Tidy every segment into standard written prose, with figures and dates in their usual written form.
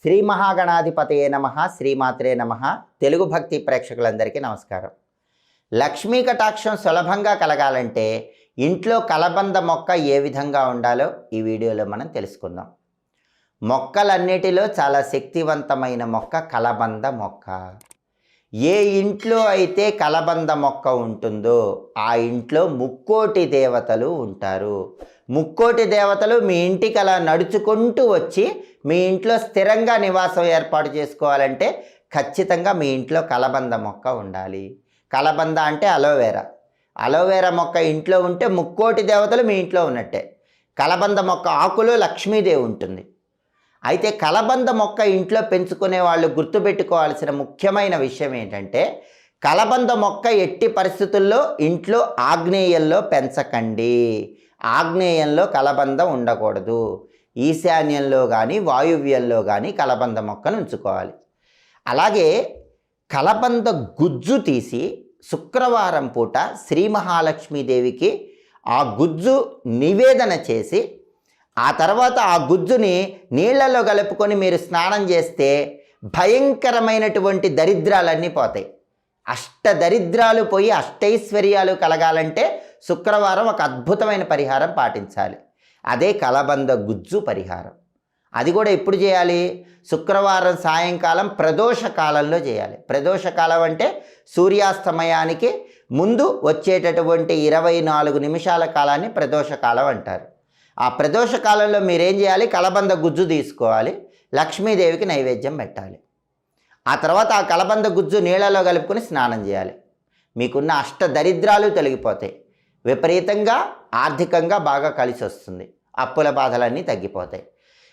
శ్రీ మహాగణాధిపతయే నమః, శ్రీమాత్రే నమః. తెలుగు భక్తి ప్రేక్షకులందరికీ నమస్కారం. లక్ష్మీ కటాక్షం సులభంగా కలగాలంటే ఇంట్లో కలబంద మొక్క ఏ విధంగా ఉండాలో ఈ వీడియోలో మనం తెలుసుకుందాం. మొక్కలన్నిటిలో చాలా శక్తివంతమైన మొక్క కలబంద మొక్క. ఏ ఇంట్లో అయితే కలబంద మొక్క ఉంటుందో ఆ ఇంట్లో ముక్కోటి దేవతలు ఉంటారు. ముక్కోటి దేవతలు మీ ఇంటికి అలా నడుచుకుంటూ వచ్చి మీ ఇంట్లో స్థిరంగా నివాసం ఏర్పాటు చేసుకోవాలంటే ఖచ్చితంగా మీ ఇంట్లో కలబంద మొక్క ఉండాలి. కలబంద అంటే అలోవెరా. అలోవెరా మొక్క ఇంట్లో ఉంటే ముక్కోటి దేవతలు మీ ఇంట్లో ఉన్నట్టే. కలబంద మొక్క ఆకులో లక్ష్మీదేవి ఉంటుంది. అయితే కలబంద మొక్క ఇంట్లో పెంచుకునే వాళ్ళు గుర్తుపెట్టుకోవాల్సిన ముఖ్యమైన విషయం ఏంటంటే, కలబంద మొక్క ఎట్టి పరిస్థితుల్లో ఇంట్లో ఆగ్నేయంలో పెంచకండి. ఆగ్నేయంలో కలబంద ఉండకూడదు. ఈశాన్యంలో కానీ వాయువ్యంలో కానీ కలబంద మొక్కను ఉంచుకోవాలి. అలాగే కలబంద గుజ్జు తీసి శుక్రవారం పూట శ్రీ మహాలక్ష్మీదేవికి ఆ గుజ్జు నివేదన చేసి ఆ తర్వాత ఆ గుజ్జుని నీళ్లలో కలుపుకొని మీరు స్నానం చేస్తే భయంకరమైనటువంటి దరిద్రాలన్నీ పోతాయి. అష్టదరిద్రాలు పోయి అష్టైశ్వర్యాలు కలగాలంటే శుక్రవారం ఒక అద్భుతమైన పరిహారం పాటించాలి. అదే కలబంద గుజ్జు పరిహారం. అది కూడా ఎప్పుడు చేయాలి? శుక్రవారం సాయంకాలం ప్రదోష కాలంలో చేయాలి. ప్రదోష కాలం అంటే సూర్యాస్తమయానికి ముందు వచ్చేటటువంటి 24 నిమిషాల కాలాన్ని ప్రదోష కాలం అంటారు. ఆ ప్రదోష కాలంలో మీరేం చేయాలి? కలబంద గుజ్జు తీసుకోవాలి, లక్ష్మీదేవికి నైవేద్యం పెట్టాలి. ఆ తర్వాత ఆ కలబంద గుజ్జు నీళ్ళలో కలుపుకొని స్నానం చేయాలి. మీకున్న అష్ట దరిద్రాలు తొలగిపోతాయి. విపరీతంగా ఆర్థికంగా బాగా కలిసి వస్తుంది. అప్పుల బాధలన్నీ తగ్గిపోతాయి.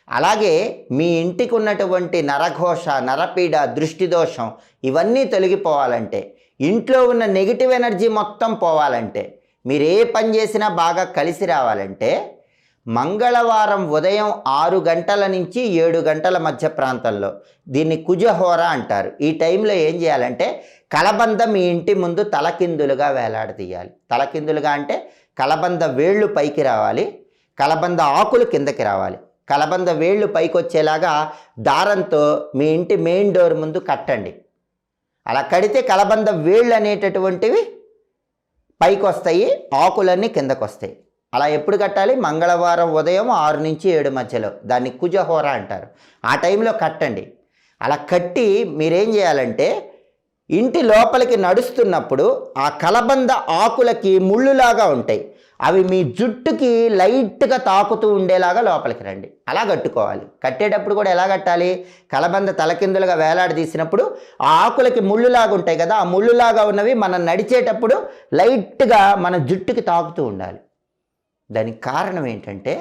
అలాగే మీ ఇంటికి ఉన్నటువంటి నరఘోష, నరపీడ, దృష్టి దోషం ఇవన్నీ తొలగిపోవాలంటే, ఇంట్లో ఉన్న నెగిటివ్ ఎనర్జీ మొత్తం పోవాలంటే, మీరు ఏ పని చేసినా బాగా కలిసి రావాలంటే మంగళవారం ఉదయం 6 గంటల నుంచి 7 గంటల మధ్య ప్రాంతంలో, దీన్ని కుజహోర అంటారు. ఈ టైంలో ఏం చేయాలంటే కలబంద మీ ఇంటి ముందు తలకిందులుగా వేలాడదీయాలి. తలకిందులుగా అంటే కలబంద వేళ్ళు పైకి రావాలి, కలబంద ఆకులు కిందకి రావాలి. కలబంద వేళ్ళు పైకి వచ్చేలాగా దారంతో మీ ఇంటి మెయిన్ డోర్ ముందు కట్టండి. అలా కడితే కలబంద వేళ్ళు అనేటటువంటివి పైకి వస్తాయి, ఆకులన్నీ కిందకు వస్తాయి. అలా ఎప్పుడు కట్టాలి? మంగళవారం ఉదయం 6 నుంచి 7 మధ్యలో. దాన్ని కుజహోర అంటారు. ఆ టైంలో కట్టండి. అలా కట్టి మీరేం చేయాలంటే ఇంటి లోపలికి నడుస్తున్నప్పుడు ఆ కలబంద ఆకులకి ముళ్ళులాగా ఉంటాయి, అవి మీ జుట్టుకి లైట్గా తాకుతూ ఉండేలాగా లోపలికి రండి. అలా కట్టుకోవాలి. కట్టేటప్పుడు కూడా ఎలా కట్టాలి? కలబంద తలకిందులుగా వేలాడదీసినప్పుడు ఆ ఆకులకి ముళ్ళులాగా ఉంటాయి కదా, ఆ ముళ్ళులాగా ఉన్నవి మనం నడిచేటప్పుడు లైట్గా మన జుట్టుకి తాకుతూ ఉండాలి. దానికి కారణం ఏంటంటే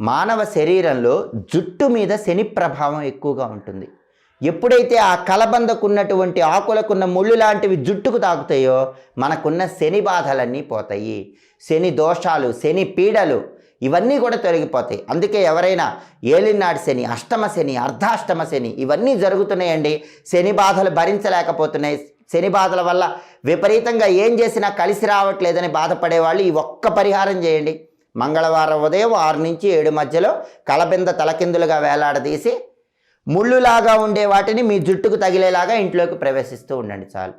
మానవ శరీరంలో జుట్టు మీద శని ప్రభావం ఎక్కువగా ఉంటుంది. ఎప్పుడైతే ఆ కలబందకున్నటువంటి ఆకులకున్న ముళ్ళు లాంటివి జుట్టుకు తాకుతాయో మనకున్న శని బాధలన్నీ పోతాయి. శని దోషాలు, శని పీడలు ఇవన్నీ కూడా తొలగిపోతాయి. అందుకే ఎవరైనా ఏలినాడు శని, అష్టమ శని, అర్ధాష్టమ శని ఇవన్నీ జరుగుతున్నాయండి. శని బాధలు భరించలేకపోతున్నాయి. శని బాధల వల్ల విపరీతంగా ఏం చేసినా కలిసి రావట్లేదని బాధపడేవాళ్ళు ఈ ఒక్క పరిహారం చేయండి. మంగళవారం ఉదయం 6 నుంచి 7 మధ్యలో కలబంద తలకిందులుగా వేలాడదీసి ముళ్ళులాగా ఉండే వాటిని మీ జుట్టుకు తగిలేలాగా ఇంట్లోకి ప్రవేశిస్తూ ఉండండి. చాలు.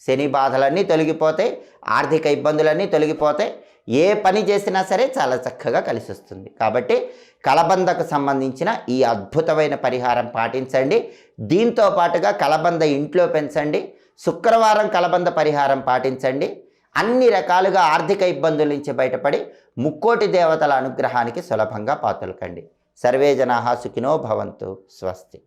శని బాధలన్నీ తొలగిపోతాయి, ఆర్థిక ఇబ్బందులన్నీ తొలగిపోతాయి. ఏ పని చేసినా సరే చాలా చక్కగా కలిసి వస్తుంది. కాబట్టి కలబందకు సంబంధించిన ఈ అద్భుతమైన పరిహారం పాటించండి. దీంతో పాటుగా కలబంద ఇంట్లో పెంచండి. శుక్రవారం కలబంద పరిహారం పాటించండి. అన్ని రకాలుగా ఆర్థిక ఇబ్బందుల నుంచి బయటపడి ముక్కోటి దేవతల అనుగ్రహానికి సులభంగా పాతులకండి. సర్వే జనాః సుఖినో భవంతు. స్వస్తి.